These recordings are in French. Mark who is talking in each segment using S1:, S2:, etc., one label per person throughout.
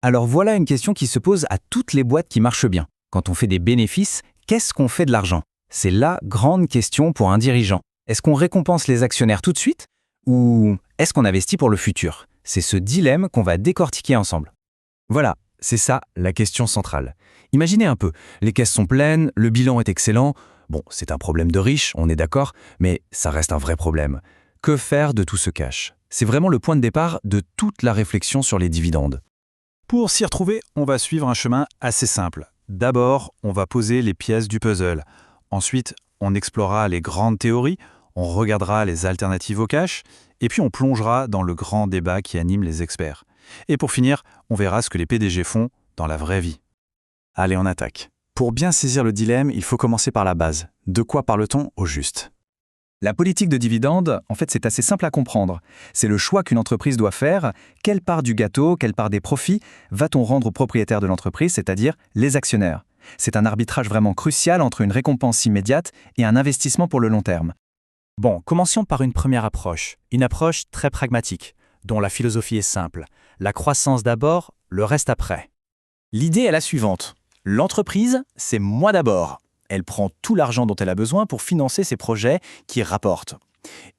S1: Alors voilà une question qui se pose à toutes les boîtes qui marchent bien. Quand on fait des bénéfices, qu'est-ce qu'on fait de l'argent? C'est la grande question pour un dirigeant. Est-ce qu'on récompense les actionnaires tout de suite? Ou est-ce qu'on investit pour le futur? C'est ce dilemme qu'on va décortiquer ensemble.
S2: Voilà, c'est ça la question centrale. Imaginez un peu, les caisses sont pleines, le bilan est excellent. Bon, c'est un problème de riche, on est d'accord, mais ça reste un vrai problème. Que faire de tout ce cash? C'est vraiment le point de départ de toute la réflexion sur les dividendes.
S3: Pour s'y retrouver, on va suivre un chemin assez simple. D'abord, on va poser les pièces du puzzle. Ensuite, on explorera les grandes théories, on regardera les alternatives au cash, et puis on plongera dans le grand débat qui anime les experts. Et pour finir, on verra ce que les PDG font dans la vraie vie. Allez, on attaque. Pour bien saisir le dilemme, il faut commencer par la base. De quoi parle-t-on au juste?
S1: La politique de dividende, en fait, c'est assez simple à comprendre. C'est le choix qu'une entreprise doit faire. Quelle part du gâteau, quelle part des profits va-t-on rendre aux propriétaires de l'entreprise, c'est-à-dire les actionnaires? C'est un arbitrage vraiment crucial entre une récompense immédiate et un investissement pour le long terme.
S4: Bon, commencions par une première approche. Une approche très pragmatique, dont la philosophie est simple. La croissance d'abord, le reste après. L'idée est la suivante. L'entreprise, c'est moi d'abord. Elle prend tout l'argent dont elle a besoin pour financer ses projets qui rapportent.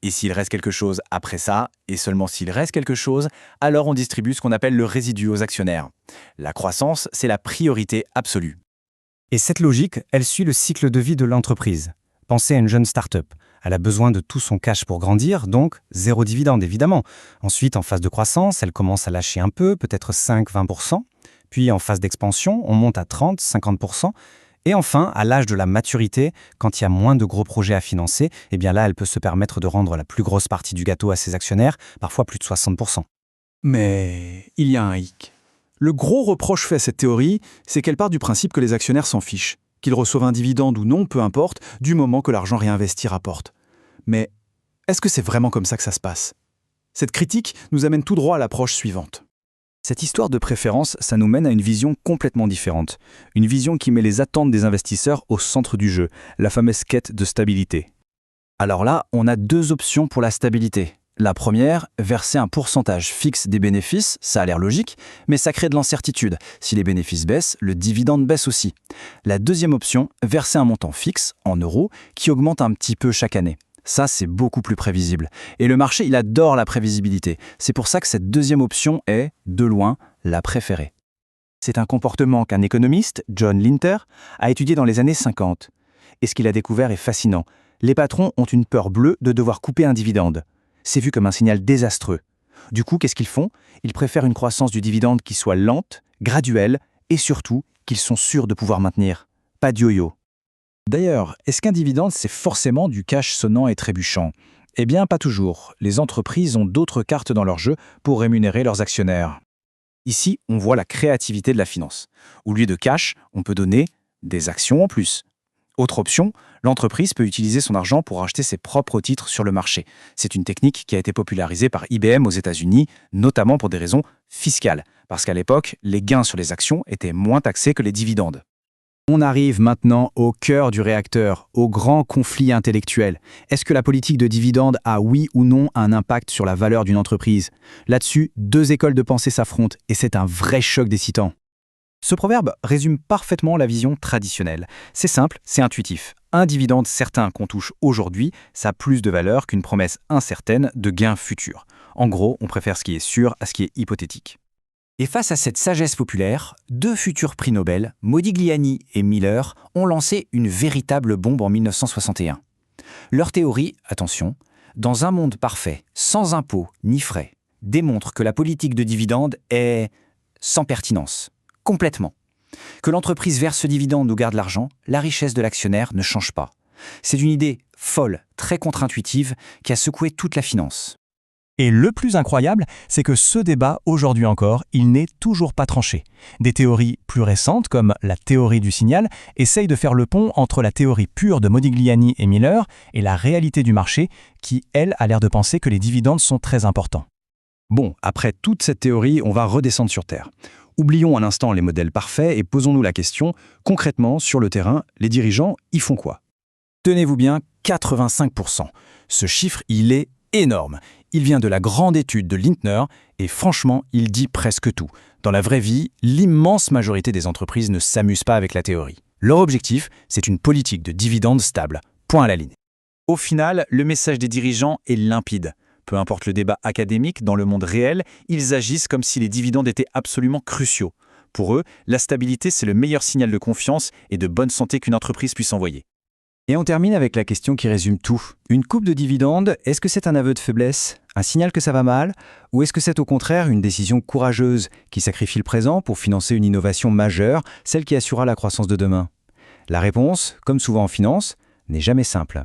S4: Et s'il reste quelque chose après ça, et seulement s'il reste quelque chose, alors on distribue ce qu'on appelle le résidu aux actionnaires. La croissance, c'est la priorité absolue.
S5: Et cette logique, elle suit le cycle de vie de l'entreprise. Pensez à une jeune start-up. Elle a besoin de tout son cash pour grandir, donc zéro dividende évidemment. Ensuite, en phase de croissance, elle commence à lâcher un peu, peut-être 5-20%. Puis en phase d'expansion, on monte à 30-50%. Et enfin, à l'âge de la maturité, quand il y a moins de gros projets à financer, eh bien là, elle peut se permettre de rendre la plus grosse partie du gâteau à ses actionnaires, parfois plus de 60%.
S3: Mais il y a un hic. Le gros reproche fait à cette théorie, c'est qu'elle part du principe que les actionnaires s'en fichent, qu'ils reçoivent un dividende ou non, peu importe, du moment que l'argent réinvesti rapporte. Mais est-ce que c'est vraiment comme ça que ça se passe? Cette critique nous amène tout droit à l'approche suivante.
S1: Cette histoire de préférence, ça nous mène à une vision complètement différente. Une vision qui met les attentes des investisseurs au centre du jeu, la fameuse quête de stabilité. Alors là, on a deux options pour la stabilité. La première, verser un pourcentage fixe des bénéfices, ça a l'air logique, mais ça crée de l'incertitude. Si les bénéfices baissent, le dividende baisse aussi. La deuxième option, verser un montant fixe, en euros, qui augmente un petit peu chaque année. Ça, c'est beaucoup plus prévisible. Et le marché, il adore la prévisibilité. C'est pour ça que cette deuxième option est, de loin, la préférée. C'est un comportement qu'un économiste, John Linter, a étudié dans les années 50. Et ce qu'il a découvert est fascinant. Les patrons ont une peur bleue de devoir couper un dividende. C'est vu comme un signal désastreux. Du coup, qu'est-ce qu'ils font? Ils préfèrent une croissance du dividende qui soit lente, graduelle, et surtout, qu'ils sont sûrs de pouvoir maintenir. Pas de yo-yo.
S3: D'ailleurs, est-ce qu'un dividende, c'est forcément du cash sonnant et trébuchant? Eh bien, pas toujours. Les entreprises ont d'autres cartes dans leur jeu pour rémunérer leurs actionnaires. Ici, on voit la créativité de la finance. Au lieu de cash, on peut donner des actions en plus. Autre option, l'entreprise peut utiliser son argent pour acheter ses propres titres sur le marché. C'est une technique qui a été popularisée par IBM aux États-Unis, notamment pour des raisons fiscales, parce qu'à l'époque, les gains sur les actions étaient moins taxés que les dividendes.
S1: On arrive maintenant au cœur du réacteur, au grand conflit intellectuel. Est-ce que la politique de dividende a oui ou non un impact sur la valeur d'une entreprise? Là-dessus, deux écoles de pensée s'affrontent et c'est un vrai choc d'excitants. Ce proverbe résume parfaitement la vision traditionnelle. C'est simple, c'est intuitif. Un dividende certain qu'on touche aujourd'hui, ça a plus de valeur qu'une promesse incertaine de gains futurs. En gros, on préfère ce qui est sûr à ce qui est hypothétique. Et face à cette sagesse populaire, deux futurs prix Nobel, Modigliani et Miller, ont lancé une véritable bombe en 1961. Leur théorie, attention, dans un monde parfait, sans impôts ni frais, démontre que la politique de dividende est sans pertinence, complètement. Que l'entreprise verse ce dividende ou garde l'argent, la richesse de l'actionnaire ne change pas. C'est une idée folle, très contre-intuitive, qui a secoué toute la finance.
S4: Et le plus incroyable, c'est que ce débat, aujourd'hui encore, il n'est toujours pas tranché. Des théories plus récentes, comme la théorie du signal, essayent de faire le pont entre la théorie pure de Modigliani et Miller et la réalité du marché, qui, elle, a l'air de penser que les dividendes sont très importants.
S1: Bon, après toute cette théorie, on va redescendre sur Terre. Oublions un instant les modèles parfaits et posons-nous la question, concrètement, sur le terrain, les dirigeants, ils font quoi? Tenez-vous bien, 85%. Ce chiffre, il est énorme.
S3: Il vient de la grande étude de Lintner et franchement, il dit presque tout. Dans la vraie vie, l'immense majorité des entreprises ne s'amusent pas avec la théorie. Leur objectif, c'est une politique de dividendes stable. Point à la ligne.
S4: Au final, le message des dirigeants est limpide. Peu importe le débat académique, dans le monde réel, ils agissent comme si les dividendes étaient absolument cruciaux. Pour eux, la stabilité, c'est le meilleur signal de confiance et de bonne santé qu'une entreprise puisse envoyer.
S1: Et on termine avec la question qui résume tout. Une coupe de dividendes, est-ce que c'est un aveu de faiblesse, un signal que ça va mal, ou est-ce que c'est au contraire une décision courageuse qui sacrifie le présent pour financer une innovation majeure, celle qui assurera la croissance de demain? La réponse, comme souvent en finance, n'est jamais simple.